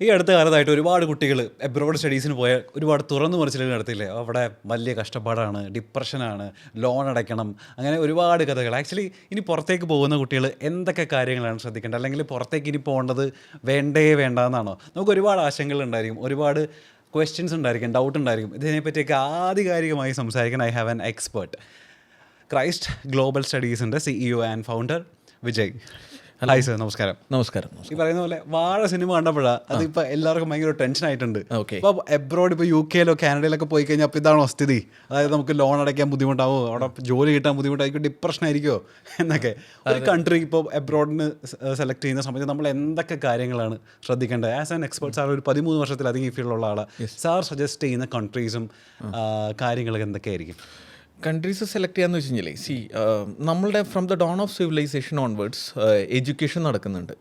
ഈ അടുത്ത കാലത്തായിട്ട് ഒരുപാട് കുട്ടികൾ എബ്രോഡ് സ്റ്റഡീസിന് പോയ ഒരുപാട് തുറന്നു മറിച്ചിലുകൾ നടത്തില്ലേ. അവിടെ വലിയ കഷ്ടപ്പാടാണ്, ഡിപ്രഷനാണ്, ലോൺ അടയ്ക്കണം, അങ്ങനെ ഒരുപാട് കഥകൾ. ആക്ച്വലി ഇനി പുറത്തേക്ക് പോകുന്ന കുട്ടികൾ എന്തൊക്കെ കാര്യങ്ങളാണ് ശ്രദ്ധിക്കേണ്ടത്, അല്ലെങ്കിൽ പുറത്തേക്ക് ഇനി പോകേണ്ടത് വേണ്ടേ വേണ്ടാന്നാണോ? നമുക്ക് ഒരുപാട് ആശങ്കകളുണ്ടായിരിക്കും, ഒരുപാട് ക്വസ്റ്റ്യൻസ് ഉണ്ടായിരിക്കും, ഡൗട്ട് ഉണ്ടായിരിക്കും. ഇതിനെപ്പറ്റിയൊക്കെ ആധികാരികമായി സംസാരിക്കാൻ I have an expert, Christ Global സ്റ്റഡീസിൻ്റെ CEO and founder Vijay. Hi sir, നമസ്കാരം. നമസ്കാരം. ഈ പറയുന്ന പോലെ വാഴ സിനിമ കണ്ടപ്പോഴാണ് അതിപ്പോൾ എല്ലാവർക്കും ഭയങ്കര ടെൻഷൻ ആയിട്ടുണ്ട്. ഓക്കെ. ഇപ്പോൾ എബ്രോഡ്, ഇപ്പോൾ UK കാനഡയിലൊക്കെ പോയി കഴിഞ്ഞാൽ അപ്പോൾ ഇതാണോ സ്ഥിതി? അതായത് നമുക്ക് ലോൺ അടയ്ക്കാൻ ബുദ്ധിമുട്ടാവോ, അവിടെ ജോലി കിട്ടാൻ ബുദ്ധിമുട്ടായിരിക്കും, ഡിപ്രഷൻ ആയിരിക്കുമോ എന്നൊക്കെ. ഒരു കൺട്രി ഇപ്പോൾ എബ്രോഡിന് സെലക്ട് ചെയ്യുന്ന സമയത്ത് നമ്മൾ എന്തൊക്കെ കാര്യങ്ങളാണ് ശ്രദ്ധിക്കേണ്ടത്? ആസ് ആൻ എക്സ്പെർട്ട്, സാർ ഒരു 13 വർഷത്തിലധികം ഈ ഫീൽഡിലുള്ള ആളാണ്. സാർ സജസ്റ്റ് ചെയ്യുന്ന കൺട്രീസും കാര്യങ്ങളൊക്കെ എന്തൊക്കെയായിരിക്കും? കൺട്രീസ് സെലക്ട് ചെയ്യാന്ന് വെച്ച് കഴിഞ്ഞാൽ നമ്മളുടെ from the dawn of civilisation onwards education നടക്കുന്നുണ്ട്.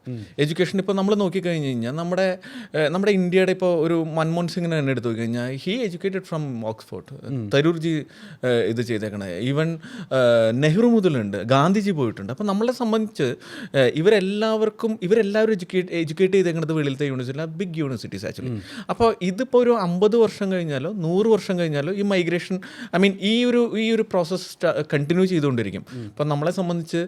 എഡ്യൂക്കേഷൻ ഇപ്പോൾ നമ്മൾ നോക്കിക്കഴിഞ്ഞ് കഴിഞ്ഞാൽ നമ്മുടെ ഇന്ത്യയുടെ ഇപ്പോൾ ഒരു മൻമോഹൻ സിംഗിനെ തന്നെ എടുത്തു കഴിഞ്ഞാൽ ഹി എഡ്യൂക്കേറ്റഡ് ഫ്രം ഓക്സ്ഫോർഡ്. തരൂർജി ഇത് ചെയ്തേക്കണേ. ഈവൻ നെഹ്റു മുതലുണ്ട്, ഗാന്ധിജി പോയിട്ടുണ്ട്. അപ്പോൾ നമ്മളെ സംബന്ധിച്ച് ഇവരെല്ലാവരും എഡ്യൂക്കേറ്റ് ചെയ്തേക്കുന്നത് വെളിയിലത്തെ യൂണിവേഴ്സിറ്റി, ബിഗ് യൂണിവേഴ്സിറ്റീസ് ആക്ച്വലി. അപ്പോൾ ഇതിപ്പോൾ ഒരു 50 വർഷം കഴിഞ്ഞാലോ 100 വർഷം കഴിഞ്ഞാലോ ഈ മൈഗ്രേഷൻ, ഈ ഒരു പ്രോസസ്സ് കണ്ടിന്യൂ ചെയ്തുകൊണ്ടിരിക്കും. ഇപ്പം നമ്മളെ സംബന്ധിച്ച്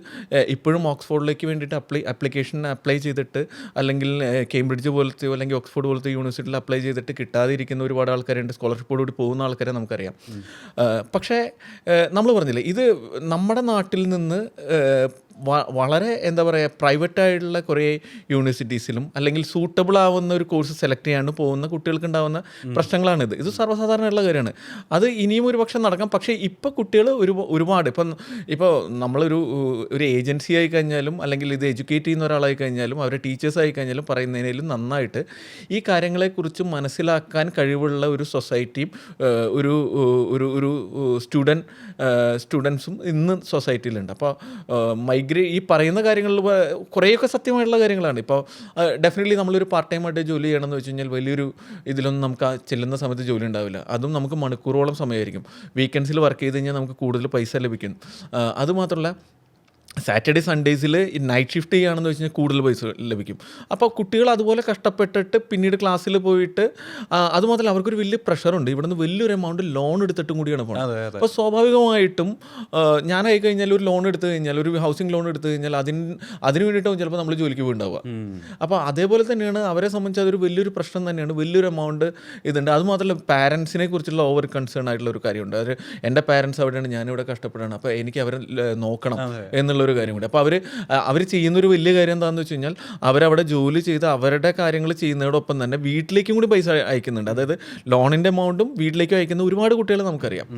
ഇപ്പോഴും ഓക്സ്ഫോർഡിലേക്ക് വേണ്ടിയിട്ട് അപ്ലിക്കേഷൻ അപ്ലൈ ചെയ്തിട്ട്, അല്ലെങ്കിൽ കേംബ്രിഡ്ജ് പോലത്തെയോ അല്ലെങ്കിൽ ഓക്സ്ഫോർഡ് പോലത്തെ യൂണിവേഴ്സിറ്റിയിൽ അപ്ലൈ ചെയ്തിട്ട് കിട്ടാതിരിക്കുന്ന ഒരുപാട് ആൾക്കാരുണ്ട്. സ്കോളർഷിപ്പോടുകൂടി പോകുന്ന ആൾക്കാരെ നമുക്കറിയാം. പക്ഷേ നമ്മൾ പറഞ്ഞില്ലേ, ഇത് നമ്മുടെ നാട്ടിൽ നിന്ന് വളരെ എന്താ പറയുക, പ്രൈവറ്റായിട്ടുള്ള കുറേ യൂണിവേഴ്സിറ്റീസിലും അല്ലെങ്കിൽ സൂട്ടബിൾ ആവുന്ന ഒരു കോഴ്സ് സെലക്ട് ചെയ്യാണ്ട് പോകുന്ന കുട്ടികൾക്ക് ഉണ്ടാകുന്ന പ്രശ്നങ്ങളാണിത്. ഇത് സർവ്വസാധാരണമുള്ള കാര്യമാണ്. അത് ഇനിയും ഒരു പക്ഷേ നടക്കാം. പക്ഷേ ഇപ്പോൾ കുട്ടികൾ ഒരുപാട് ഇപ്പോൾ നമ്മളൊരു ഏജൻസി ആയി കഴിഞ്ഞാലും, അല്ലെങ്കിൽ ഇത് എഡ്യൂക്കേറ്റ് ചെയ്യുന്ന ഒരാളായി കഴിഞ്ഞാലും, അവരുടെ ടീച്ചേഴ്സ് ആയി കഴിഞ്ഞാലും പറയുന്നതിനും നന്നായിട്ട് ഈ കാര്യങ്ങളെക്കുറിച്ച് മനസ്സിലാക്കാൻ കഴിവുള്ള ഒരു സൊസൈറ്റിയും ഒരു സ്റ്റുഡൻസും ഇന്ന് സൊസൈറ്റിയിലുണ്ട്. അപ്പോൾ ഈ പറയുന്ന കാര്യങ്ങളിൽ കുറേയൊക്കെ സത്യമായിട്ടുള്ള കാര്യങ്ങളാണ്. ഇപ്പോൾ ഡെഫിനറ്റ്ലി നമ്മളൊരു പാർട്ട് ടൈം ആയിട്ട് ജോലി ചെയ്യണമെന്ന് വെച്ച് കഴിഞ്ഞാൽ വലിയൊരു ഇതിലൊന്നും നമുക്ക് ചെല്ലുന്ന സമയത്ത് ജോലി ഉണ്ടാവില്ല. അതും നമുക്ക് മണിക്കൂറോളം സമയമായിരിക്കും. വീക്കെൻഡ്സിൽ വർക്ക് ചെയ്ത് കഴിഞ്ഞാൽ നമുക്ക് കൂടുതൽ പൈസ ലഭിക്കും. അതുമാത്രമല്ല സാറ്റർഡേ സൺഡേസിൽ ഈ നൈറ്റ് ഷിഫ്റ്റ് ചെയ്യുകയാണെന്ന് വെച്ച് കഴിഞ്ഞാൽ കൂടുതൽ പൈസ ലഭിക്കും. അപ്പോൾ കുട്ടികൾ അതുപോലെ കഷ്ടപ്പെട്ടിട്ട് പിന്നീട് ക്ലാസ്സിൽ പോയിട്ട്, അതുമാത്രമല്ല അവർക്കൊരു വലിയ പ്രഷറുണ്ട്. ഇവിടുന്ന് വലിയൊരു എമൗണ്ട് ലോൺ എടുത്തിട്ടും കൂടിയാണ് പോകുന്നത്. അപ്പോൾ സ്വാഭാവികമായിട്ടും ഞാനായി കഴിഞ്ഞാൽ ഒരു ലോൺ എടുത്തു കഴിഞ്ഞാൽ, ഒരു ഹൗസിംഗ് ലോൺ എടുത്തു കഴിഞ്ഞാൽ അതിന് വേണ്ടിയിട്ടാവും ചിലപ്പോൾ നമ്മൾ ജോലിക്ക് പോയിട്ടുണ്ടാവുക. അപ്പോൾ അതേപോലെ തന്നെയാണ് അവരെ സംബന്ധിച്ച് അതൊരു വലിയൊരു പ്രശ്നം തന്നെയാണ്. വലിയൊരു എമൗണ്ട് ഇതുണ്ട്. അതുമാത്രമല്ല പാരൻസിനെ കുറിച്ചുള്ള ഓവർ കൺസേൺ ആയിട്ടുള്ള ഒരു കാര്യമുണ്ട്. എൻ്റെ പാരൻസ് അവിടെയാണ്, ഞാനിവിടെ കഷ്ടപ്പെടാണ്, അപ്പോൾ എനിക്ക് അവരെ നോക്കണം എന്നുള്ള ഒരു കാര്യം കൂടി. അപ്പോൾ അവർ ചെയ്യുന്നൊരു വലിയ കാര്യം എന്താണെന്ന് വെച്ച് കഴിഞ്ഞാൽ അവരവിടെ ജോലി ചെയ്ത് അവരുടെ കാര്യങ്ങൾ ചെയ്യുന്നതോടൊപ്പം തന്നെ വീട്ടിലേക്കും കൂടി പൈസ അയക്കുന്നുണ്ട്. അതായത് ലോണിൻ്റെ എമൗണ്ടും വീട്ടിലേക്കും അയക്കുന്ന ഒരുപാട് കുട്ടികളെ നമുക്കറിയാം.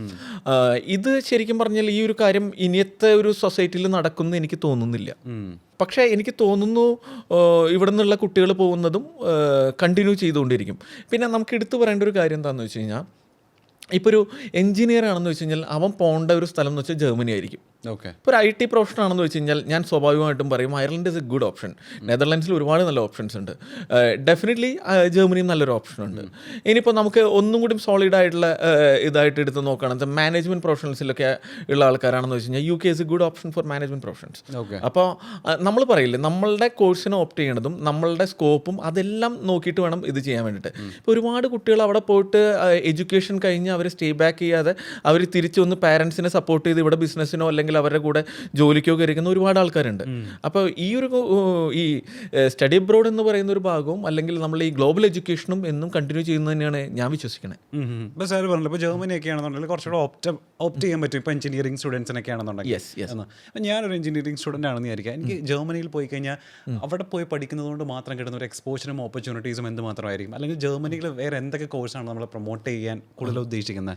ഇത് ശരിക്കും പറഞ്ഞാൽ ഈ ഒരു കാര്യം ഇനിയത്തെ ഒരു സൊസൈറ്റിയിൽ നടക്കുമെന്ന് എനിക്ക് തോന്നുന്നില്ല. പക്ഷേ എനിക്ക് തോന്നുന്നു ഇവിടെ നിന്നുള്ള കുട്ടികൾ പോകുന്നതും കണ്ടിന്യൂ ചെയ്തുകൊണ്ടിരിക്കും. പിന്നെ നമുക്ക് എടുത്തു പറയേണ്ട ഒരു കാര്യം എന്താണെന്ന് വെച്ച് കഴിഞ്ഞാൽ, ഇപ്പോൾ ഒരു എഞ്ചിനീയർ ആണെന്ന് വെച്ച് കഴിഞ്ഞാൽ അവൻ പോകേണ്ട ഒരു സ്ഥലം എന്ന് വെച്ചാൽ ജർമ്മനി ആയിരിക്കും. ഓക്കെ. ഇപ്പോൾ ഒരു IT പ്രൊഫഷൻ ആണെന്ന് വെച്ച് കഴിഞ്ഞാൽ ഞാൻ സ്വാഭാവികമായിട്ടും പറയും Ireland is a good option. നെതർലാൻഡ്സിൽ ഒരുപാട് നല്ല ഓപ്ഷൻസ് ഉണ്ട്. ഡെഫിനറ്റ്ലി ജർമ്മനിയും നല്ലൊരു ഓപ്ഷൻ ഉണ്ട്. ഇനിയിപ്പോൾ നമുക്ക് ഒന്നും കൂടി സോളിഡ് ആയിട്ടുള്ള ഇതായിട്ട് എടുത്ത് നോക്കുകയാണെങ്കിൽ മാനേജ്മെൻറ്റ് പ്രൊഫഷണൽസിലൊക്കെ ഉള്ള ആൾക്കാരാണെന്ന് വെച്ച് കഴിഞ്ഞാൽ UK is a good option four management professions. അപ്പോൾ നമ്മൾ പറയില്ലേ, നമ്മളുടെ കോഴ്സിനെ ഓപ്റ്റ് ചെയ്യണതും നമ്മളുടെ സ്കോപ്പും അതെല്ലാം നോക്കിയിട്ട് വേണം ഇത് ചെയ്യാൻ വേണ്ടിയിട്ട്. ഇപ്പോൾ ഒരുപാട് കുട്ടികൾ അവിടെ പോയിട്ട് എഡ്യൂക്കേഷൻ കഴിഞ്ഞ് അവർ സ്റ്റേ ബാക്ക് ചെയ്യാതെ അവർ തിരിച്ചു വന്ന് പാരൻസിനെ സപ്പോർട്ട് ചെയ്ത് ഇവിടെ ബിസിനസ്സിനോ അല്ലെങ്കിൽ അവരുടെ കൂടെ ജോലിക്കോ കയറിക്കുന്ന ഒരുപാട് ആൾക്കാരുണ്ട്. അപ്പോൾ ഈ സ്റ്റഡി അബ്രോഡ് എന്ന് പറയുന്ന ഒരു ഭാഗവും അല്ലെങ്കിൽ നമ്മൾ ഈ ഗ്ലോബൽ എഡ്യൂക്കേഷനും എന്നും കണ്ടിന്യൂ ചെയ്യുന്നത് തന്നെയാണ് ഞാൻ വിശ്വസിക്കുന്നത്. ഇപ്പോൾ സാർ പറഞ്ഞല്ലോ, ഇപ്പോൾ ജർമ്മനി ഒക്കെ ആണെന്നുണ്ടെങ്കിൽ കുറച്ചുകൂടെ ഓപ്റ്റ് ചെയ്യാൻ പറ്റും. ഇപ്പോൾ എഞ്ചിനീയറിംഗ് സ്റ്റുഡൻസിനൊക്കെ ആണെന്നുണ്ടെങ്കിൽ. അപ്പോൾ ഞാനൊരു എഞ്ചിനീയറിംഗ് സ്റ്റുഡൻ്റ് ആണെന്ന് വിചാരിക്കുക. എനിക്ക് ജർമ്മനിയിൽ പോയി കഴിഞ്ഞാൽ അവിടെ പോയി പഠിക്കുന്നത് കൊണ്ട് മാത്രം കിട്ടുന്ന ഒരു എക്സ്പോഷറും ഓപ്പർച്യൂണിറ്റീസും എന്ത് മാത്രമായിരിക്കും? അല്ലെങ്കിൽ ജർമ്മനിയിൽ വേറെ എന്തൊക്കെ കോഴ്സാണ് നമ്മൾ പ്രൊമോട്ട് ചെയ്യാൻ കൂടുതൽ ഉദ്ദേശിക്കുന്നത്?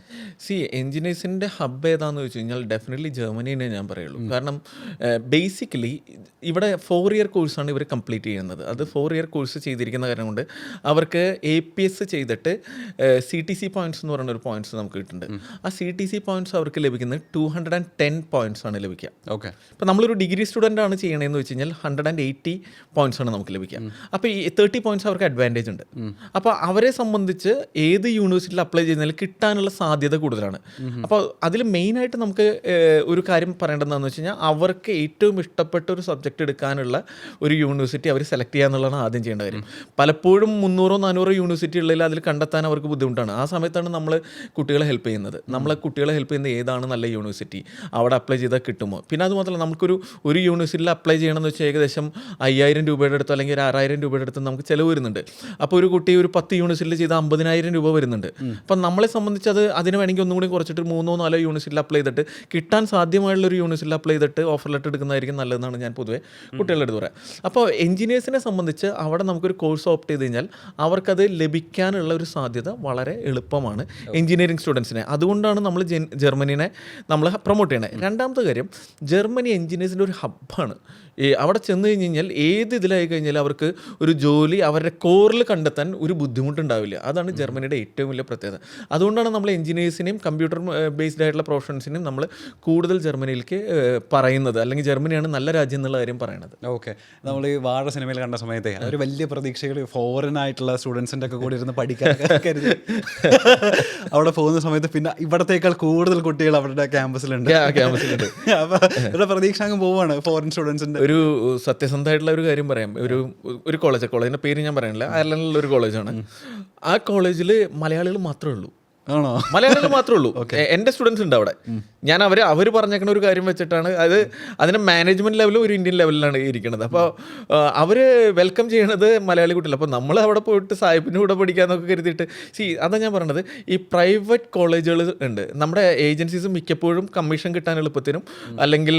എഞ്ചിനീയേഴ്സിൻ്റെ ഹബ്ബ് ഏതാണെന്ന് വെച്ച് കഴിഞ്ഞാൽ ഡെഫിനറ്റ്ലി ജർമ്മനി ഞാൻ പറയുള്ളൂ. കാരണം ബേസിക്കലി ഇവിടെ 4 ഇയർ കോഴ്സാണ് ഇവർ കംപ്ലീറ്റ് ചെയ്യുന്നത്. അത് 4 ഇയർ കോഴ്സ് ചെയ്തിരിക്കുന്ന കാരണം കൊണ്ട് അവർക്ക് APS ചെയ്തിട്ട് CTC പോയിൻറ്റ്സ് എന്ന് പറയുന്ന ഒരു പോയിൻറ്റ്സ് നമുക്ക് കിട്ടുന്നുണ്ട്. ആ CTC പോയിൻറ്റ്സ് അവർക്ക് ലഭിക്കുന്നത് 210 പോയിൻറ്റ്സ് ആണ് ലഭിക്കുക. ഓക്കെ. ഇപ്പോൾ നമ്മളൊരു ഡിഗ്രി സ്റ്റുഡൻ്റ് ആണ് ചെയ്യണമെന്ന് വെച്ച് കഴിഞ്ഞാൽ 180 പോയിൻറ്റ്സ് ആണ് നമുക്ക് ലഭിക്കുക. അപ്പോൾ ഈ 30 പോയിൻറ്റ്സ് അവർക്ക് അഡ്വാൻറ്റേജ് ഉണ്ട്. അപ്പോൾ അവരെ സംബന്ധിച്ച് ഏത് യൂണിവേഴ്സിറ്റിയിൽ അപ്ലൈ ചെയ്യുന്നതിൽ കിട്ടാനുള്ള പഠിക്കാനുള്ള സാധ്യത കൂടുതലാണ്. അപ്പോൾ അതിൽ മെയിനായിട്ട് നമുക്ക് ഒരു കാര്യം പറയേണ്ടതെന്ന് വെച്ച് കഴിഞ്ഞാൽ അവർക്ക് ഏറ്റവും ഇഷ്ടപ്പെട്ട ഒരു സബ്ജക്റ്റ് എടുക്കാനുള്ള ഒരു യൂണിവേഴ്സിറ്റി അവർ സെലക്ട് ചെയ്യുക എന്നുള്ളതാണ് ആദ്യം ചെയ്യേണ്ട കാര്യം. പലപ്പോഴും 300-400 യൂണിവേഴ്സിറ്റി ഉള്ളിൽ അതിൽ കണ്ടെത്താൻ അവർക്ക് ബുദ്ധിമുട്ടാണ്. ആ സമയത്താണ് നമ്മൾ കുട്ടികളെ ഹെൽപ്പ് ചെയ്യുന്നത്. കുട്ടികളെ ഹെൽപ്പ് ചെയ്യുന്നത് ഏതാണ് നല്ല യൂണിവേഴ്സിറ്റി, അവിടെ അപ്ലൈ ചെയ്താൽ കിട്ടുമോ. പിന്നെ അതുമാത്രമല്ല നമുക്കൊരു യൂണിവേഴ്സിറ്റിയിൽ അപ്ലൈ ചെയ്യണമെന്ന് വെച്ചാൽ ഏകദേശം 5000 രൂപയുടെ അടുത്തോ അല്ലെങ്കിൽ ഒരു 6000 രൂപയുടെ അടുത്ത് നമുക്ക് ചിലവ് വരുന്നുണ്ട്. അപ്പോൾ ഒരു കുട്ടി ഒരു 10 യൂണിവേഴ്സിറ്റിയിൽ ചെയ്താൽ 50,000 രൂപ വരുന്നുണ്ട്. അപ്പം നമ്മളെ സംബന്ധിച്ച് അതിന് വേണമെങ്കിൽ ഒന്നും കൂടി കുറച്ചിട്ട് 3-4 യൂണിവേഴ്സിറ്റിയിൽ അപ്ലൈ ചെയ്തിട്ട് കിട്ടാൻ സാധ്യമായുള്ള ഒരു യൂണിവേഴ്സിറ്റിയിൽ അപ്ലൈ ചെയ്തിട്ട് ഓഫർ ലെറ്റർ എടുക്കുന്നതായിരിക്കും നല്ലതെന്നാണ് ഞാൻ പൊതുവെ കുട്ടികളുടെ അടുത്ത് പറയാം. അപ്പോൾ എഞ്ചിനീയേഴ്സിനെ സംബന്ധിച്ച് അവിടെ നമുക്കൊരു കോഴ്സ് ഓപ്റ്റ് ചെയ്ത് കഴിഞ്ഞാൽ അവർക്കത് ലഭിക്കാനുള്ള ഒരു സാധ്യത വളരെ എളുപ്പമാണ് എഞ്ചിനീയറിംഗ് സ്റ്റുഡൻസിനെ. അതുകൊണ്ടാണ് നമ്മൾ ജർമ്മനിനെ നമ്മൾ പ്രൊമോട്ട് ചെയ്യണത്. രണ്ടാമത്തെ കാര്യം, ജർമ്മനി എഞ്ചിനീയേഴ്സിൻ്റെ ഒരു ഹബ്ബാണ്. അവിടെ ചെന്ന് കഴിഞ്ഞ് കഴിഞ്ഞാൽ ഏത് ഇതിലായി കഴിഞ്ഞാൽ അവർക്ക് ഒരു ജോലി അവരുടെ കോറിൽ കണ്ടെത്താൻ ഒരു ബുദ്ധിമുട്ടുണ്ടാവില്ല. അതാണ് ജർമ്മനിയുടെ ഏറ്റവും വലിയ പ്രത്യേകത. അതുകൊണ്ടാണ് നമ്മൾ എഞ്ചിനീയേഴ്സിനെയും കമ്പ്യൂട്ടർ ബേസ്ഡ് ആയിട്ടുള്ള പ്രൊഫഷൻസിനെയും നമ്മൾ കൂടുതൽ ജർമ്മനിയിലേക്ക് പറയുന്നത്, അല്ലെങ്കിൽ ജർമ്മനിയാണ് നല്ല രാജ്യം എന്നുള്ള കാര്യം പറയണത്. ഓക്കെ, നമ്മൾ ഈ വാഴ സിനിമയിൽ കണ്ട സമയത്തെ ഒരു വലിയ പ്രതീക്ഷകൾ ഫോറിൻ ആയിട്ടുള്ള സ്റ്റുഡൻസിൻ്റെ ഒക്കെ കൂടി ഇരുന്ന് പഠിക്കാൻ കരുതി അവിടെ പോകുന്ന സമയത്ത് പിന്നെ ഇവിടത്തേക്കാൾ കൂടുതൽ കുട്ടികൾ അവരുടെ ക്യാമ്പസിലുണ്ട്. അപ്പോൾ ഇവിടെ പ്രതീക്ഷ അങ്ങ് പോവാണ് ഫോറിൻ സ്റ്റുഡൻസിൻ്റെ. ഒരു സത്യസന്ധമായിട്ടുള്ള ഒരു കാര്യം പറയാം. ഒരു കോളേജിൻ്റെ പേര് ഞാൻ പറയാനില്ല, അയർലൻഡിലുള്ള ഒരു കോളേജാണ്. ആ കോളേജിൽ മലയാളികൾ മാത്രമേ ഉള്ളൂ. ആണോ? മലയാളികൾ മാത്രമേ ഉള്ളൂ. എൻ്റെ സ്റ്റുഡൻസ് ഉണ്ട് അവിടെ. ഞാൻ അവർ പറഞ്ഞേക്കുന്ന ഒരു കാര്യം വെച്ചിട്ടാണ് അതിൻ്റെ മാനേജ്മെൻറ്റ് ലെവലും ഒരു ഇന്ത്യൻ ലെവലിലാണ് ഇരിക്കുന്നത്. അപ്പോൾ അവർ വെൽക്കം ചെയ്യണത് മലയാളി കുട്ടികൾ. അപ്പോൾ നമ്മൾ അവിടെ പോയിട്ട് സാഹിബിൻ്റെ കൂടെ പഠിക്കാമെന്നൊക്കെ കരുതിയിട്ട് അതാണ് ഞാൻ പറയണത്. ഈ പ്രൈവറ്റ് കോളേജുകൾ ഉണ്ട്, നമ്മുടെ ഏജൻസീസ് മിക്കപ്പോഴും കമ്മീഷൻ കിട്ടാൻ എളുപ്പത്തിനും അല്ലെങ്കിൽ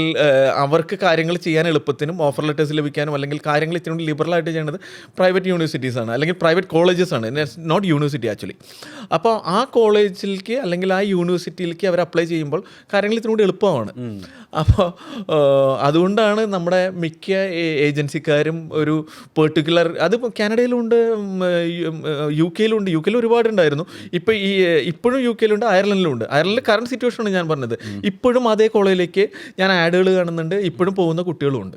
അവർക്ക് കാര്യങ്ങൾ ചെയ്യാൻ എളുപ്പത്തിനും ഓഫർ ലെറ്റേഴ്സ് ലഭിക്കാനും അല്ലെങ്കിൽ കാര്യങ്ങൾ ഇത്തിരി ലിബറലായിട്ട് ചെയ്യേണ്ടത് പ്രൈവറ്റ് യൂണിവേഴ്സിറ്റീസാണ് അല്ലെങ്കിൽ പ്രൈവറ്റ് കോളേജസ് ആണ്, നോട്ട് യൂണിവേഴ്സിറ്റി ആക്ച്വലി. അപ്പോൾ ആ കോളേജിലേക്ക് അല്ലെങ്കിൽ ആ യൂണിവേഴ്സിറ്റിയിലേക്ക് അവർ അപ്ലൈ ചെയ്യുമ്പോൾ കാര്യങ്ങൾ ഇതിനൂടെ എളുപ്പമാണ്. അപ്പോൾ അതുകൊണ്ടാണ് നമ്മുടെ മിക്ക ഏജൻസിക്കാരും ഒരു പെർട്ടിക്കുലർ, അത് കാനഡയിലും ഉണ്ട്, യു കെയിലും ഒരുപാടുണ്ടായിരുന്നു. ഇപ്പോഴും യു കെയിലുണ്ട്, അയർലൻഡിലും ഉണ്ട്. അയർലൻഡിൽ കറണ്ട് സിറ്റുവേഷനാണ് ഞാൻ പറഞ്ഞത്. ഇപ്പോഴും അതേ കോളേജിലേക്ക് ഞാൻ ആഡുകൾ കാണുന്നുണ്ട്, ഇപ്പോഴും പോകുന്ന കുട്ടികളും ഉണ്ട്.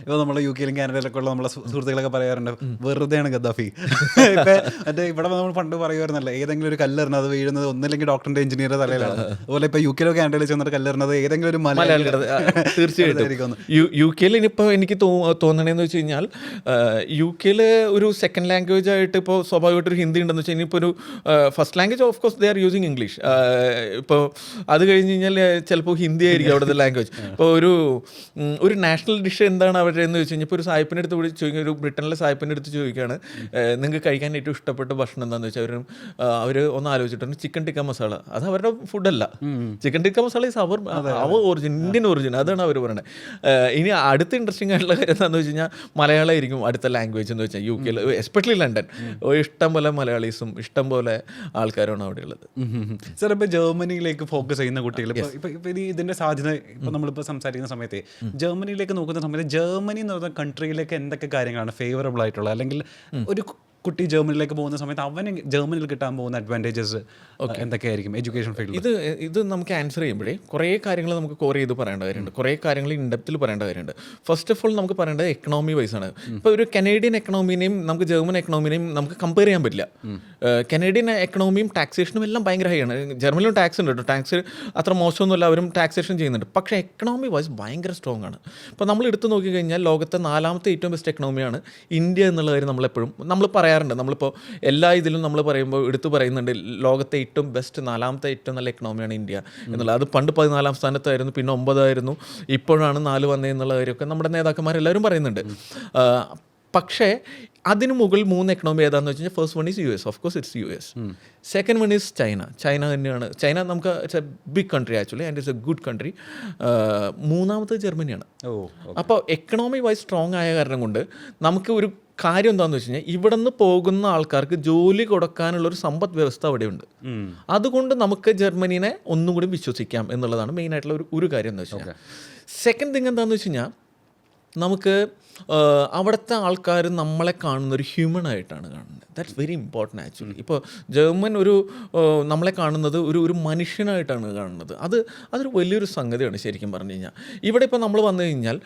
ഇപ്പോൾ നമ്മൾ യു കെയിലും കാനഡയിലൊക്കെ ഉള്ള നമ്മളെ സുഹൃത്തുക്കളൊക്കെ പറയാറുണ്ട് വെറുതെയാണ് ഗദ്ദാഫി. മറ്റേ ഇവിടെ നമ്മൾ പണ്ട് പറയുമായിരുന്നല്ലോ, ഏതെങ്കിലും ഒരു കല്ലെറിഞ്ഞത് അത് വീഴുന്നത് ഒന്നില്ലെങ്കിൽ ഡോക്ടറിന്റെ എഞ്ചിനീയറുടെ തലയിലാണ്. അതുപോലെ ഇപ്പോൾ യു കെയിലോ കാനഡയിലോ ചെന്നിട്ട് കല്ലെറിഞ്ഞത് ഏതെങ്കിലും ഒരു മലയാളി. തീർച്ചയായിട്ടും യു കെയിൽ ഇനിയിപ്പോൾ എനിക്ക് തോന്നണേന്ന് വെച്ച് കഴിഞ്ഞാൽ യു കെയിൽ ഒരു സെക്കൻഡ് ലാംഗ്വേജ് ആയിട്ട് ഇപ്പോൾ സ്വാഭാവികമായിട്ടൊരു ഹിന്ദി ഉണ്ടെന്ന് വെച്ചാൽ ഇനിയിപ്പോൾ ഒരു first language of course they are using English. ഇപ്പോൾ അത് കഴിഞ്ഞ് കഴിഞ്ഞാൽ ചിലപ്പോൾ ഹിന്ദി ആയിരിക്കും അവിടുത്തെ ലാംഗ്വേജ്. ഇപ്പോൾ ഒരു നാഷണൽ ഡിഷ് എന്താണ് അവരുടെ എന്ന് വെച്ച് കഴിഞ്ഞാൽ ഇപ്പോൾ ഒരു സായിപ്പിൻ്റെ അടുത്ത് കൂടി ചോദിക്കുക, ഒരു ബ്രിട്ടനിലെ സായിപ്പിൻ്റെ അടുത്ത് ചോദിക്കുകയാണ് നിങ്ങൾക്ക് കഴിക്കാൻ ഏറ്റവും ഇഷ്ടപ്പെട്ട ഭക്ഷണം എന്താണെന്ന് വെച്ചാൽ അവർ ഒന്ന് ആലോചിച്ചിട്ടുണ്ട് ചിക്കൻ ടിക്ക മസാല. അത് അവരുടെ ഫുഡല്ല. Chicken tikka masala is our Indian origin, അതാണ് അവർ പറയുന്നത്. ഇനി അടുത്ത ഇൻട്രസ്റ്റിംഗ് ആയിട്ടുള്ള കാര്യം എന്താണെന്ന് വെച്ച് കഴിഞ്ഞാൽ മലയാളമായിരിക്കും അടുത്ത ലാംഗ്വേജ് എന്ന് വെച്ചാൽ യു കെയിൽ, എസ്പെഷ്യലി ലണ്ടൻ. ഇഷ്ടം പോലെ മലയാളീസും ഇഷ്ടം പോലെ ആൾക്കാരാണ് അവിടെ ഉള്ളത്. സാർ, ഇപ്പോൾ ജർമ്മനിയിലേക്ക് ഫോക്കസ് ചെയ്യുന്ന കുട്ടികൾ ഇപ്പോൾ ഇതിൻ്റെ സാധ്യത ഇപ്പോൾ നമ്മളിപ്പോൾ സംസാരിക്കുന്ന സമയത്ത് ജർമ്മനിയിലേക്ക് നോക്കുന്ന സമയത്ത് ജർമ്മനി എന്ന് പറയുന്ന കൺട്രിയിലേക്ക് എന്തൊക്കെ കാര്യങ്ങളാണ് ഫേവറബിൾ ആയിട്ടുള്ളത്, അല്ലെങ്കിൽ ഒരു കുട്ടി ജർമ്മനിയിലേക്ക് പോകുന്ന സമയത്ത് അവന് ജർമ്മനിയിൽ കിട്ടാൻ പോകുന്ന അഡ്വാൻറ്റേജസ് എന്തൊക്കെയായിരിക്കും എഡ്യൂക്കേഷൻ ഫീൽഡിൽ? ഇത് നമുക്ക് ആൻസർ ചെയ്യുമ്പോഴേ കുറേ കാര്യങ്ങൾ നമുക്ക് കോർ ചെയ്ത് പറയേണ്ട കാര്യമുണ്ട്, കുറേ കാര്യങ്ങൾ ഇൻഡെപ്തിൽ പറയേണ്ട കാര്യമുണ്ട്. ഫസ്റ്റ് ഓഫ് ഓൾ നമുക്ക് പറയേണ്ടത് എക്കണോമി വൈസ് ആണ്. ഇപ്പോൾ ഒരു കനേഡിയൻ എക്കണോമിനെയും നമുക്ക് ജർമ്മൻ എക്കണോമിനെയും നമുക്ക് കമ്പയർ ചെയ്യാൻ പറ്റില്ല. കനേഡിയൻ എക്കണോമിയും ടാക്സേഷനും എല്ലാം ഭയങ്കര ഹൈ ആണ്. ജർമ്മനിലും ടാക്സ് ഉണ്ട് കേട്ടോ, ടാക്സ് അത്ര മോശമൊന്നുമല്ല, അവരും ടാക്സേഷൻ ചെയ്യുന്നുണ്ട്. പക്ഷേ എക്കണോമി വൈസ് ഭയങ്കര സ്ട്രോങ് ആണ്. ഇപ്പോൾ നമ്മൾ എടുത്ത് നോക്കിക്കഴിഞ്ഞാൽ ലോകത്തെ 4ാമത്തെ ഏറ്റവും ബെസ്റ്റ് എക്കണോമിയാണ് ഇന്ത്യ എന്നുള്ള കാര്യം നമ്മൾ പറയാറുണ്ട്. നമ്മളിപ്പോൾ എല്ലാ ഇതിലും നമ്മൾ പറയുമ്പോൾ എടുത്തു പറയുന്നുണ്ട് ലോകത്തെ ഏറ്റവും ബെസ്റ്റ് 4ാമത്തെ ഏറ്റവും നല്ല എക്കണോമിയാണ് ഇന്ത്യ എന്നുള്ളത്. അത് പണ്ട് 14ാം സ്ഥാനത്തായിരുന്നു, പിന്നെ 9 ആയിരുന്നു, ഇപ്പോഴാണ് 4 വന്നത് എന്നുള്ള കാര്യമൊക്കെ നമ്മുടെ നേതാക്കന്മാരെല്ലാവരും പറയുന്നുണ്ട്. പക്ഷേ അതിന് മുകളിൽ 3 എക്കണോമി ഏതാണെന്ന് വെച്ച് കഴിഞ്ഞാൽ first one is US, of course it's US. Second one is China തന്നെയാണ്. ചൈന നമുക്ക് it's a big country actually and it's a good country. 3ാമത്തെ ജർമ്മനിയാണ്. അപ്പോൾ എക്കണോമി വൈസ് സ്ട്രോങ് ആയ കാരണം കൊണ്ട് നമുക്ക് ഒരു കാര്യം എന്താണെന്ന് വെച്ച് കഴിഞ്ഞാൽ ഇവിടെ നിന്ന് പോകുന്ന ആൾക്കാർക്ക് ജോലി കൊടുക്കാനുള്ളൊരു സമ്പദ് വ്യവസ്ഥ അവിടെയുണ്ട്. അതുകൊണ്ട് നമുക്ക് ജർമ്മനിനെ ഒന്നും കൂടി വിശ്വസിക്കാം എന്നുള്ളതാണ് മെയിനായിട്ടുള്ള ഒരു കാര്യം എന്ന് വെച്ച് കഴിഞ്ഞാൽ. സെക്കൻഡ് തിങ് എന്താണെന്ന് വെച്ച് കഴിഞ്ഞാൽ നമുക്ക് അവിടുത്തെ ആൾക്കാർ നമ്മളെ കാണുന്ന ഒരു ഹ്യൂമൻ ആയിട്ടാണ് കാണുന്നത്. That's very important actually. ഇപ്പോൾ ജർമ്മൻ നമ്മളെ കാണുന്നത് ഒരു മനുഷ്യനായിട്ടാണ് കാണുന്നത്. അതൊരു വലിയൊരു സംഗതിയാണ് ശരിക്കും പറഞ്ഞു കഴിഞ്ഞാൽ. ഇവിടെ ഇപ്പോൾ നമ്മൾ വന്നു കഴിഞ്ഞാൽ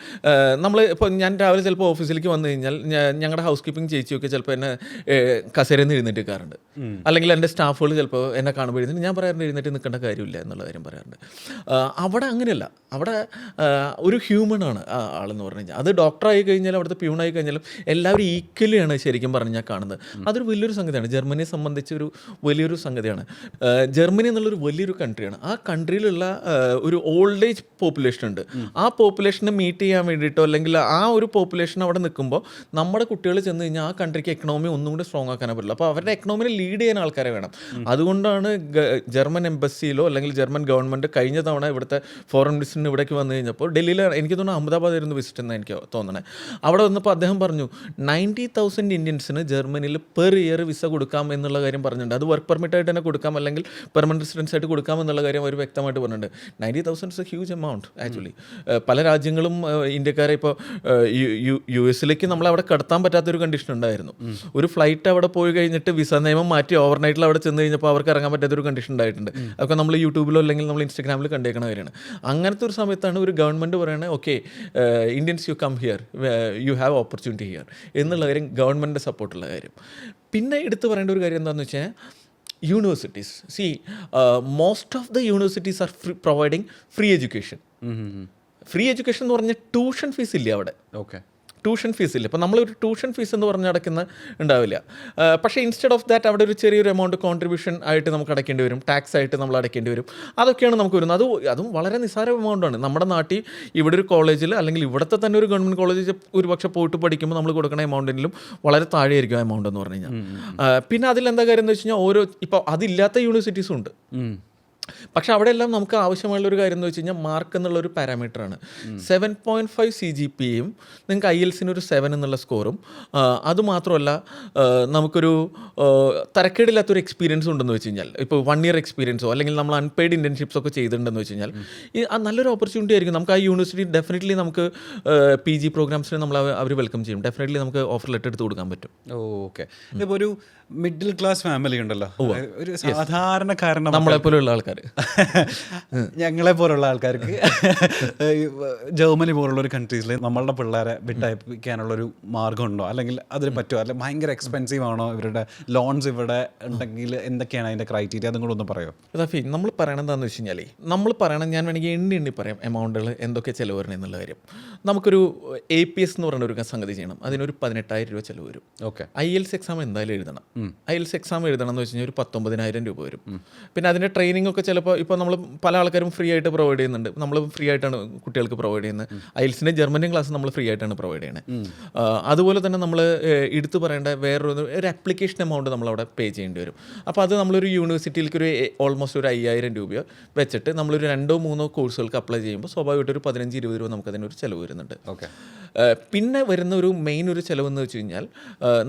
ഇപ്പോൾ ഞാൻ രാവിലെ ചിലപ്പോൾ ഓഫീസിലേക്ക് വന്നു കഴിഞ്ഞാൽ ഞങ്ങളുടെ ഹൗസ് കീപ്പിംഗ് ചേച്ചിയൊക്കെ ചിലപ്പോൾ എന്നെ കസേരയിൽ നിന്ന് എഴുന്നേറ്റ് നിൽക്കാറുണ്ട്. അല്ലെങ്കിൽ എൻ്റെ സ്റ്റാഫുകൾ ചിലപ്പോൾ എന്നെ കാണുമ്പോൾ എഴുന്നേറ്റ്, ഞാൻ പറയാറുണ്ട് എഴുന്നേറ്റ് നിൽക്കേണ്ട കാര്യമില്ല എന്നുള്ള കാര്യം പറയാറുണ്ട്. അവിടെ അങ്ങനെയല്ല. അവിടെ ഒരു ഹ്യൂമനാണ് ആളെന്ന് പറഞ്ഞു കഴിഞ്ഞാൽ. അത് ഡോക്ടറായി കഴിഞ്ഞാലും അവിടുത്തെ പ്യൂണായി കഴിഞ്ഞാലും എല്ലാവരും ഈക്വലിയാണ് ശരിക്കും പറഞ്ഞാൽ കാണുന്നത്. അതൊരു വലിയൊരു സംഗതിയാണ്. ജർമ്മനിയെ സംബന്ധിച്ച് ഒരു വലിയൊരു സംഗതിയാണ്. ജർമ്മനി എന്നുള്ളൊരു വലിയൊരു കൺട്രിയാണ്. ആ കൺട്രിയിലുള്ള ഒരു ഓൾഡ് ഏജ് പോപ്പുലേഷൻ ഉണ്ട്. ആ പോപ്പുലേഷനെ മീറ്റ് ചെയ്യാൻ വേണ്ടിയിട്ടോ അല്ലെങ്കിൽ ആ ഒരു പോപ്പുലേഷൻ അവിടെ നിൽക്കുമ്പോൾ നമ്മുടെ കുട്ടികൾ ചെന്ന് കഴിഞ്ഞാൽ ആ കൺട്രിക്ക് എക്കണോമി ഒന്നും കൂടി സ്ട്രോങ് ആക്കാനേ പറ്റില്ല. അപ്പോൾ അവരുടെ എക്കണോമിനെ ലീഡ് ചെയ്യാൻ ആൾക്കാരെ വേണം. അതുകൊണ്ടാണ് ജർമ്മൻ എംബസിയിലോ അല്ലെങ്കിൽ ജർമ്മൻ ഗവൺമെൻറ് കഴിഞ്ഞ തവണ ഇവിടുത്തെ ഫോറിൻ വിസിറ്റിന് ഇവിടേക്ക് വന്നു കഴിഞ്ഞപ്പോൾ ഡൽഹിയിൽ എനിക്ക് തോന്നുന്നു അഹമ്മദാബാദ് ആയിരുന്നു വിസിറ്റ് എന്ന് എനിക്ക് തോന്നണേ. അവിടെ വന്നപ്പോൾ അദ്ദേഹം പറഞ്ഞു 90,000 ഇന്ത്യൻസിന് ജർമ്മനിയിൽ പെർ ഇയർ വിസ കൊടുക്കാം എന്നുള്ള കാര്യം പറഞ്ഞിട്ടുണ്ട്. അത് വർക്ക് പെർമിറ്റ് ആയിട്ട് തന്നെ കൊടുക്കാം അല്ലെങ്കിൽ പെർമനന്റ് റെസിഡൻസ് ആയിട്ട് കൊടുക്കാം എന്നുള്ള കാര്യം അവർ വ്യക്തമായിട്ട് പറഞ്ഞിട്ടുണ്ട്. 90,000 is A huge amount actually. പല രാജ്യങ്ങളും ഇന്ത്യക്കാരെ ഇപ്പോൾ US നമ്മൾ അവിടെ കടത്താൻ പറ്റാത്തൊരു കണ്ടീഷൻ ഉണ്ടായിരുന്നു. ഒരു ഫ്ലൈറ്റ് അവിടെ പോയി കഴിഞ്ഞിട്ട് വിസ നിയമം മാറ്റി ഓവർനൈറ്റിൽ അവിടെ ചെന്ന് കഴിഞ്ഞപ്പോൾ അവർക്ക് ഇറങ്ങാൻ പറ്റാത്തൊരു കണ്ടീഷൻ ഉണ്ടായിട്ടുണ്ട്. അതൊക്കെ നമ്മൾ യൂട്യൂബിലോ അല്ലെങ്കിൽ നമ്മൾ ഇൻസ്റ്റാഗ്രാമിൽ കണ്ടേക്കുന്ന കാര്യമാണ്. അങ്ങനത്തെ ഒരു സമയത്താണ് ഒരു ഗവൺമെൻറ് പറയണത് okay Indians you come here, you have opportunity here എന്നുള്ള കാര്യം ഗവൺമെൻറ്റിൻ്റെ സപ്പോർട്ടുള്ള കാര്യം. പിന്നെ എടുത്തു പറയേണ്ട ഒരു കാര്യം എന്താണെന്ന് വെച്ചാൽ universities. Most of the universities are providing free education. Free education എന്ന് പറഞ്ഞാൽ ട്യൂഷൻ ഫീസ് ഇല്ല അവിടെ. ഓക്കെ, ട്യൂഷൻ ഫീസ് ഇല്ല. ഇപ്പോൾ നമ്മളൊരു ട്യൂഷൻ ഫീസ് എന്ന് പറഞ്ഞ് അടയ്ക്കുന്ന ഉണ്ടാവില്ല. പക്ഷേ ഇൻസ്റ്റെഡ് ഓഫ് ദാറ്റ് അവിടെ ഒരു ചെറിയൊരു എമൗണ്ട് കോൺട്രിബ്യൂഷൻ ആയിട്ട് നമുക്ക് അടയ്ക്കേണ്ടി വരും, ടാക്സ് ആയിട്ട് നമ്മൾ അടയ്ക്കേണ്ടി വരും. അതൊക്കെയാണ് നമുക്ക് വരുന്നത്. അതും വളരെ നിസ്സാര എമൗണ്ടാണ്. നമ്മുടെ നാട്ടിൽ ഇവിടെ ഒരു കോളേജിൽ അല്ലെങ്കിൽ ഇവിടുത്തെ തന്നെ ഒരു ഗവൺമെൻറ് കോളേജിൽ ഒരു പക്ഷേ പോയിട്ട് പഠിക്കുമ്പോൾ നമ്മൾ കൊടുക്കുന്ന എമൗണ്ടിലും വളരെ താഴെയായിരിക്കും ആ എമൗണ്ട് എന്ന് പറഞ്ഞു കഴിഞ്ഞാൽ. പിന്നെ അതിലെന്താ കാര്യം എന്ന് വെച്ച് കഴിഞ്ഞാൽ ഇപ്പോൾ അതില്ലാത്ത യൂണിവേഴ്സിറ്റീസും ഉണ്ട്. പക്ഷെ അവിടെ എല്ലാം നമുക്ക് ആവശ്യമുള്ളൊരു കാര്യം എന്ന് വെച്ച് കഴിഞ്ഞാൽ മാർക്ക് എന്നുള്ളൊരു പാരാമീറ്ററാണ്. 7.5 CGPAയും നിങ്ങൾക്ക് IELTS-ന് ഒരു 7 എന്നുള്ള സ്കോറും. അതുമാത്രമല്ല നമുക്കൊരു തരക്കേടില്ലാത്തൊരു എക്സ്പീരിയൻസ് ഉണ്ടെന്ന് വെച്ച് കഴിഞ്ഞാൽ ഇപ്പോൾ 1 year എക്സ്പീരിയൻസോ അല്ലെങ്കിൽ നമ്മൾ അൺപെയ്ഡ് ഇൻറ്റേൺഷിപ്സ് ഒക്കെ ചെയ്തിട്ടുണ്ടെന്ന് വെച്ച് കഴിഞ്ഞാൽ നല്ലൊരു ഓപ്പർച്യൂണിറ്റി ആയിരിക്കും. നമുക്ക് ആ യൂണിവേഴ്സിറ്റി ഡെഫിനറ്റ്ലി നമുക്ക് PG പ്രോഗ്രാംസിന് നമ്മൾ അവർ വെൽക്കം ചെയ്യും. ഡെഫിനറ്റ്ലി നമുക്ക് ഓഫർ ലെറ്റർ എടുത്ത് കൊടുക്കാൻ പറ്റും. ഓക്കെ. ഇതിപ്പോൾ ഒരു മിഡിൽ ക്ലാസ് ഫാമിലി ഉണ്ടല്ലോ, ഒരു സാധാരണക്കാരനെ നമ്മളെപ്പോലുള്ള ആൾക്കാർ, ഞങ്ങളെ പോലുള്ള ആൾക്കാർക്ക് ജർമ്മനി പോലുള്ള ഒരു കൺട്രീസിൽ നമ്മളുടെ പിള്ളേരെ വിട്ടയപ്പിക്കാനുള്ളൊരു മാർഗമുണ്ടോ, അല്ലെങ്കിൽ അതിന് പറ്റുമോ, അല്ലെങ്കിൽ ഭയങ്കര എക്സ്പെൻസീവ് ആണോ ഇവരുടെ ലോൺസ് ഇവിടെ ഉണ്ടെങ്കിൽ എന്തൊക്കെയാണ് അതിൻ്റെ ക്രൈറ്റീരിയ, അതും കൂടെ ഒന്ന് പറയുമോ? റഫി, നമ്മൾ പറയണത് എന്താണെന്ന് വെച്ച് കഴിഞ്ഞാൽ നമ്മൾ പറയണം, ഞാൻ വേണമെങ്കിൽ എണ്ണി പറയാം എമൗണ്ടുകൾ എന്തൊക്കെ ചിലവ് വരണം എന്നുള്ള കാര്യം. നമുക്കൊരു APS എന്ന് പറയുന്ന ഒരു സംഗതി ചെയ്യണം. അതിനൊരു 18,000 രൂപ ചിലവ് വരും. ഓക്കെ. IELTS എക്സാം എന്തായാലും എഴുതണം. IELTS എക്സാം എഴുതണം എന്ന് വെച്ച് കഴിഞ്ഞാൽ ഒരു 19,000 രൂപ വരും. പിന്നെ അതിൻ്റെ ട്രെയിനിങ് ഒക്കെ ചിലപ്പോൾ ഇപ്പോൾ നമ്മൾ പല ആൾക്കാരും ഫ്രീ ആയിട്ട് പ്രൊവൈഡ് ചെയ്യുന്നുണ്ട്. നമ്മൾ ഫ്രീ ആയിട്ടാണ് കുട്ടികൾക്ക് പ്രൊവൈഡ് ചെയ്യുന്നത്. IELTS-ൻ്റെ ജർമ്മനിയൻ ക്ലാസ് നമ്മൾ ഫ്രീ ആയിട്ടാണ് പ്രൊവൈഡ് ചെയ്യുന്നത്. അതുപോലെ തന്നെ നമ്മൾ എടുത്തു പറയേണ്ട വേറൊരു അപ്ലിക്കേഷൻ എമൗണ്ട് നമ്മളവിടെ പേ ചെയ്യേണ്ടി വരും. അപ്പോൾ അത് നമ്മളൊരു യൂണിവേഴ്സിറ്റിയിലേക്ക് ഒരു ഓൾമോസ്റ്റ് ഒരു 5,000 രൂപ വെച്ചിട്ട് നമ്മളൊരു 2-3 കോഴ്സുകൾക്ക് അപ്ലൈ ചെയ്യുമ്പോൾ സ്വാഭാവികമായിട്ട് ഒരു 15-20 രൂപ നമുക്കതിനൊരു ചിലവ് വരുന്നുണ്ട്. ഓക്കെ. പിന്നെ വരുന്ന ഒരു മെയിൻ ഒരു ചിലവെന്ന് വെച്ച് കഴിഞ്ഞാൽ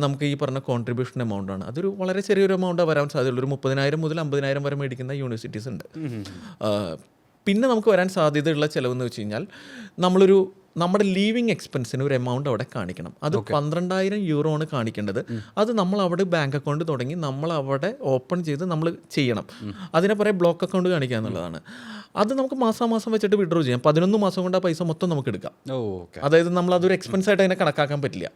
നമുക്ക് ഈ പറഞ്ഞ കോൺട്രിബ്യൂഷൻ എമൗണ്ടാണ്. അതൊരു വളരെ ചെറിയൊരു എമൗണ്ടാണ് വരാൻ സാധ്യതയുള്ളൂ. ഒരു 30,000 മുതൽ 50,000 വരെ മേടിക്കുന്ന യൂണിവേഴ്സിറ്റീസ് ഉണ്ട്. പിന്നെ നമുക്ക് വരാൻ സാധ്യതയുള്ള ചിലവെന്ന് വെച്ച് കഴിഞ്ഞാൽ നമ്മുടെ ലീവിങ് എക്സ്പെൻസിന് ഒരു എമൗണ്ട് അവിടെ കാണിക്കണം. അത് 12,000 യൂറോ ആണ് കാണിക്കേണ്ടത്. അത് നമ്മൾ അവിടെ ബാങ്ക് അക്കൗണ്ട് തുടങ്ങി നമ്മൾ അവിടെ ഓപ്പൺ ചെയ്ത് നമ്മൾ ചെയ്യണം. അതിനെ പറയാം ബ്ലോക്ക് അക്കൗണ്ട് കാണിക്കുക എന്നുള്ളതാണ്. അത് നമുക്ക് മാസം വെച്ചിട്ട് വിഡ്രോ ചെയ്യാം. 11 മാസം കൊണ്ട് ആ പൈസ മൊത്തം നമുക്ക് എടുക്കാം. അതായത് നമ്മൾ അതൊരു എക്സ്പെൻസ് ആയിട്ട് അതിനെ കണക്കാക്കാൻ പറ്റില്ല.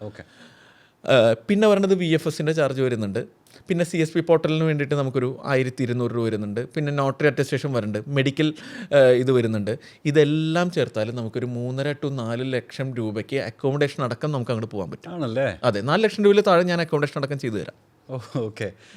പിന്നെ പറയുന്നത് VFSൻ്റെ ചാർജ് വരുന്നുണ്ട്. പിന്നെ CSP പോർട്ടലിന് വേണ്ടിയിട്ട് നമുക്കൊരു 1,200 രൂപ വരുന്നുണ്ട്. പിന്നെ നോട്ടറി അറ്റസ്റ്റേഷൻ വരുന്നുണ്ട്. മെഡിക്കൽ ഇത് വരുന്നുണ്ട്. ഇതെല്ലാം ചേർത്താലും നമുക്കൊരു 3.5 to 4 ലക്ഷം രൂപയ്ക്ക് അക്കോമഡേഷൻ അടക്കം നമുക്ക് അങ്ങോട്ട് പോകാൻ പറ്റും. ആണല്ലേ? അതെ, 4 ലക്ഷം രൂപയിൽ താഴെ ഞാൻ അക്കോമഡേഷൻ അടക്കം ചെയ്തു തരാം. ഓക്കെ.